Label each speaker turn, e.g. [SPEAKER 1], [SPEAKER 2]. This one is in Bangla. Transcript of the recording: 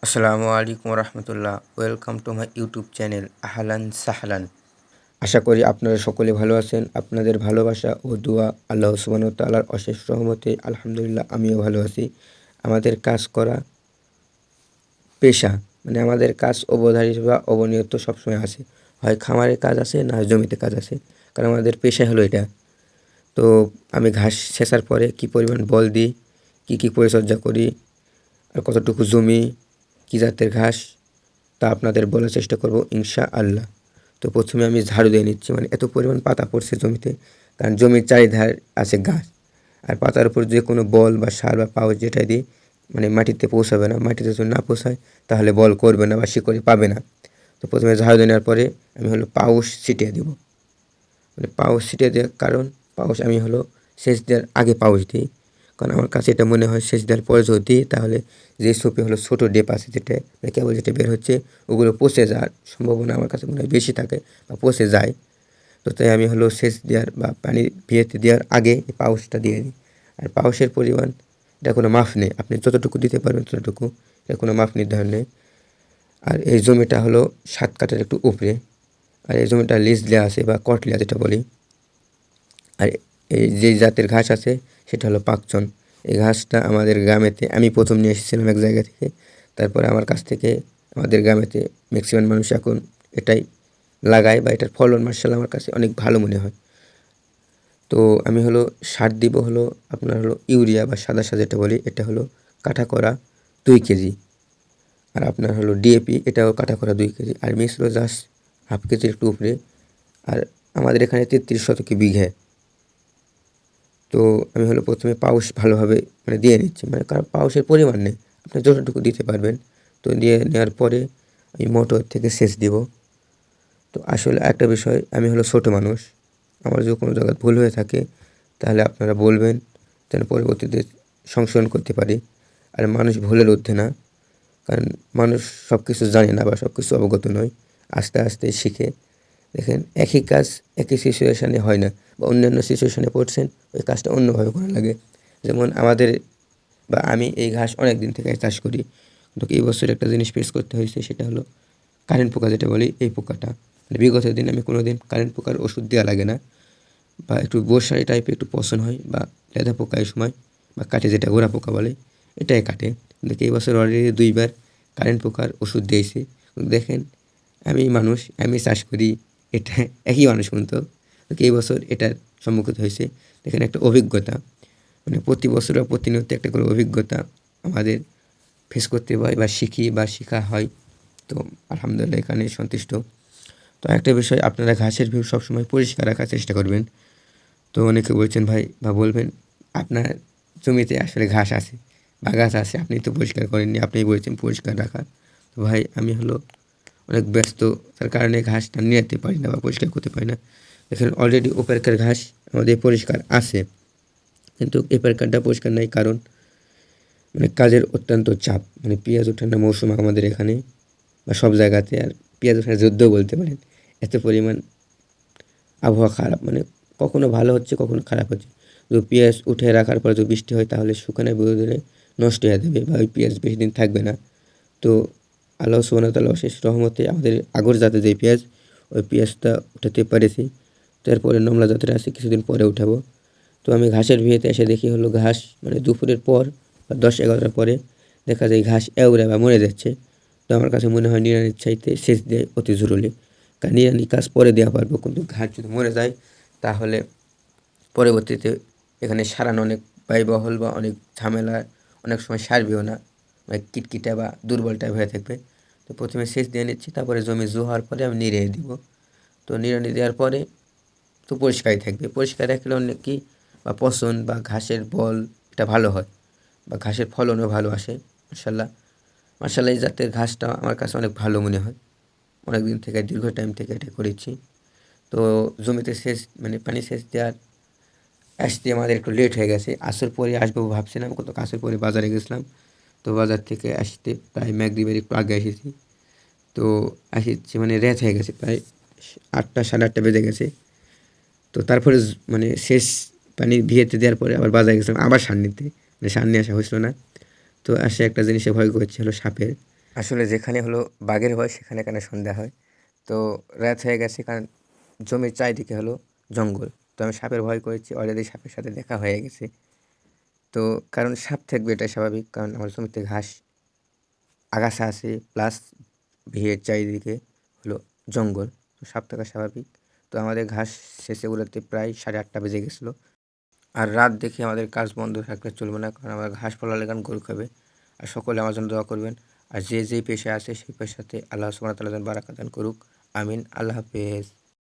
[SPEAKER 1] আসসালামু আলাইকুম রহমতুল্লাহ। Welcome to my YouTube channel আহলান সাহলান। আশা করি আপনারা সকলে ভালো আছেন। আপনাদের ভালোবাসা ও দোয়া আল্লাহ সুবহানাহু ওয়া তাআলার অশেষ রহমতে আলহামদুলিল্লাহ আমিও ভালো আছি। আমাদের কাজ করা পেশা, আমাদের কাজ অবধারিত বা অবনিয়ত সবসময় আছে। হয় খামারে কাজ আছে, না হয় জমিতে কাজ আছে, কারণ আমাদের পেশা হলো এটা। তো আমি ঘাস ছেঁচার পরে কী পরিমাণ বল দিই, কী পরিচর্যা করি, আর কতটুকু জমি, কী জাতের ঘাস, তা আপনাদের বলার চেষ্টা করব ইনশাআল্লাহ। তো প্রথমে আমি ঝাড়ু দিয়ে নিচ্ছি, এত পরিমাণ পাতা পড়ছে জমিতে, কারণ জমির চারিধার আছে গাছ, আর পাতার উপর যে কোনো বল বা সার বা পাউচ যেটাই দিই মাটিতে পৌঁছাবে না। মাটিতে যদি না পৌঁছায় তাহলে বল করবে না বা শিকড়ে পাবে না। তো প্রথমে ঝাড়ু দিয়ে নেওয়ার পরে আমি পাউচ ছিটিয়ে দেবো। পাউচ ছিটিয়ে দেওয়ার কারণ, পাউচ আমি সেচ দেওয়ার আগে পাউচ দিই, কারণ আমার কাছে এটা মনে হয় সেচ দেওয়ার পরে যদি দিই তাহলে যে সোপে ছোটো ডেপ আছে যেটা কেবল যেটা বের হচ্ছে ওগুলো পচে যাওয়ার সম্ভাবনা আমার কাছে মনে হয় বেশি থাকে বা পচে যায়। তো তাই আমি সেচ দেওয়ার বা পানি ভিজাতে দেওয়ার আগে এই পাউচটা দিয়ে দিই। আর পাউচের পরিমাণ, এটা কোনো মাপ নেই, আপনি যতটুকু দিতে পারবেন ততটুকু, এটা কোনো মাপ নির্ধারণ নেই। আর এই জমিটা 7 কাঠার একটু উপরে, আর এই জমিটা লিজ দেওয়া আছে বা কটলিয়া যেটা বলি। আর এই যে জাতের ঘাস আছে সেটা পাকচন। এই ঘাসটা আমাদের গ্রামেতে আমি প্রথম নিয়ে এসেছিলাম এক জায়গা থেকে, তারপরে আমার কাছ থেকে আমাদের গ্রামেতে ম্যাক্সিমাম মানুষ এখন এটাই লাগায় বা এটার ফলন মার্শাল্লাহ আমার কাছে অনেক ভালো মনে হয়। তো আমি সার দিব আপনার ইউরিয়া বা সাদা সার যেটা বলি, এটা কাঠা করা 2 কেজি। আর আপনার ডিএপি, এটাও কাঠা করা 2 কেজি। আর মিশ্র জাস্ট হাফ কেজির একটু উপরে। আর আমাদের এখানে 33 শতকে বিঘে। তো আমি প্রথমে পাউচ ভালোভাবে দিয়ে নিচ্ছি, কারণ পাউচের পরিমাণ নেই, আপনি যতটুকু দিতে পারবেন। তো দিয়ে নেওয়ার পরে আমি মোটর থেকে সেচ দিব। তো আসলে একটা বিষয়, আমি ছোটো মানুষ, আমার যদি কোনো জায়গায় ভুল হয়ে থাকে তাহলে আপনারা বলবেন, যেন পরবর্তীতে সংশোধন করতে পারি। আর মানুষ ভুলের ঊর্ধ্বে না, কারণ মানুষ সব কিছু জানে না বা সব কিছু অবগত নয়, আস্তে আস্তে শিখে। দেখেন, একই কাজ একই সিচুয়েশানে হয় না, বা অন্যান্য সিচুয়েশানে পড়ছেন, ওই কাজটা অন্যভাবে করা লাগে। যেমন আমাদের বা আমি এই ঘাস অনেক দিন থেকে চাষ করি, কিন্তু এই বছর একটা জিনিস ফেস করতে হয়েছে, সেটা কারেন্ট পোকা যেটা বলি, এই পোকাটা। বিগত দিন আমি কোনো দিন কারেন্ট পোকার ওষুধ দেওয়া লাগে না, বা একটু বর্ষারি টাইপের একটু পছন হয়, বা লেদা পোকা এই সময়, বা কাটে যেটা গোড়া পোকা বলে, এটাই কাটে। কিন্তু এই বছর অলরেডি 2বার কারেন্ট পোকার ওষুধ দিয়েছি। দেখেন, আমি চাষ করি, এটা একই মানুষ, কিন্তু এই বছর এটার সম্মুখীন হয়েছে। দেখেন, একটা অভিজ্ঞতা, প্রতি বছর বা প্রতিনিয়ত একটা করে অভিজ্ঞতা আমাদের ফেস করতে হয় বা শিখি বা শেখা হয়। তো আলহামদুলিল্লাহ এখানে সন্তুষ্ট। তো একটা বিষয়, আপনারা ঘাসের ভিউ সবসময় পরিষ্কার রাখার চেষ্টা করবেন। তো অনেকে বলছেন ভাই বা বলবেন, আপনার জমিতে আসলে ঘাস আছে বা গাছ আছে, আপনি তো পরিষ্কার করেননি, আপনি বলছেন পরিষ্কার রাখা। তো ভাই, আমি অনেক ব্যস্ত, তার কারণে ঘাসটা নিয়ে যেতে পারি না বা পরিষ্কার করতে পারি না। এখানে অলরেডি ওপারকার ঘাস আমাদের পরিষ্কার আছে, কিন্তু এপারকারটা পরিষ্কার নাই, কারণ কাজের অত্যন্ত চাপ। পেঁয়াজ ওঠানোর মৌসুম আমাদের এখানে বা সব জায়গাতে, আর পেঁয়াজ ওঠানোর যুদ্ধও বলতে পারেন। এত পরিমাণ আবহাওয়া খারাপ, কখনো ভালো হচ্ছে, কখনো খারাপ হচ্ছে। যদি পেঁয়াজ উঠে রাখার পর যদি বৃষ্টি হয় তাহলে শুকানো বেরোলে নষ্ট হয়ে যাবে, বা ওই পেঁয়াজ বেশি দিন থাকবে না। তো আল্লাহ সুবহানাহু ওয়া তাআলার অশেষ রহমতে আমাদের আগর জাতের যে পেঁয়াজ, ওই পেঁয়াজটা উঠাতে পেরেছি। তারপরে নমলা জাতের আছে, কিছুদিন পরে উঠাবো। তো আমি ঘাসের ভিড়েতে এসে দেখি ঘাস দুপুরের পর বা 10-11টার পরে দেখা যায় ঘাস এউড়ে বা মরে যাচ্ছে। তো আমার কাছে মনে হয় নিড়ানির চাইতে সেচ দেয় অতি জরুরি, কারণ নিড়ানি কাজ পরে দেওয়া পারবো, কিন্তু ঘাস যদি মরে যায় তাহলে পরবর্তীতে এখানে সারানো অনেক ব্যয়বহুল বা অনেক ঝামেলা, অনেক সময় সারবেও না, কিটকিটা বা দুর্বল টাইপ হয়ে থাকবে। তো প্রথমে সেচ দিয়ে নিচ্ছি, তারপরে জমি জো হওয়ার পরে আমি নিড়িয়ে দিব। তো নিড়ানি দেওয়ার পরে তো পরিষ্কারই থাকবে, পরিষ্কার রাখলে অনেক কি বা পচন বা ঘাসের বল এটা ভালো হয়, বা ঘাসের ফলনও ভালো আসে। মার্শাল্লাহ, মার্শাল্লাহ, এই জাতের ঘাসটা আমার কাছে অনেক ভালো মনে হয়। অনেক দিন থেকে, দীর্ঘ টাইম থেকে এটা করেছি। তো জমিতে সেচ পানি সেচ দেওয়ার আসতে আমাদের একটু লেট হয়ে গেছে। আসর পরে আসবো ভাবছিলাম, কত আসর পরে বাজারে গেছিলাম। তো বাজার থেকে আসতে প্রায় মাগরিবের একটু আগে এসেছি। তো আসছি রাত হয়ে গেছে, প্রায় 8টা 8:30 বেজে গেছে। তো তারপরে শেষ পানি ভিজাতে দেওয়ার পরে আবার বাজারে গেছিলাম আবার সার নিতে, সার নিয়ে আসা হয়েছিল না। তো আসে একটা জিনিসে ভয় করছে, সাপের। আসলে যেখানে হলো বাঘের ভয় সেখানে কেন সন্ধ্যা হয়? তো রাত হয়ে গেছে কারণ জমির চারিদিকে হলো জঙ্গল। তো আমি সাপের ভয় করেছি, অলরেডি সাপের সাথে দেখা হয়ে গেছে। তো কারণ সাপ থাকবে এটাই স্বাভাবিক। কারণ আমার জমিতে ঘাস, আগাছা আছে প্লাস ভিড়ের চারিদিকে হলো জঙ্গল। তো সাপ থাকা স্বাভাবিক। তো আমাদের ঘাস শেষে উড়াতে প্রায় 8:30 বেজে গেছিলো। আর রাত দেখে আমাদের কাজ বন্ধ রাখলে চলবে না। কারণ আমরা ঘাস ফলালে কারণ গরু খাবে। আর সকলে আমার জন্য দোয়া করবেন। আর যে যেই পেশায় আছে সেই পেশাতে আল্লাহ সুবহানাহু ওয়া তাআলা যেন বারাকা দান করুক। আমিন। আল্লাহ হাফেজ।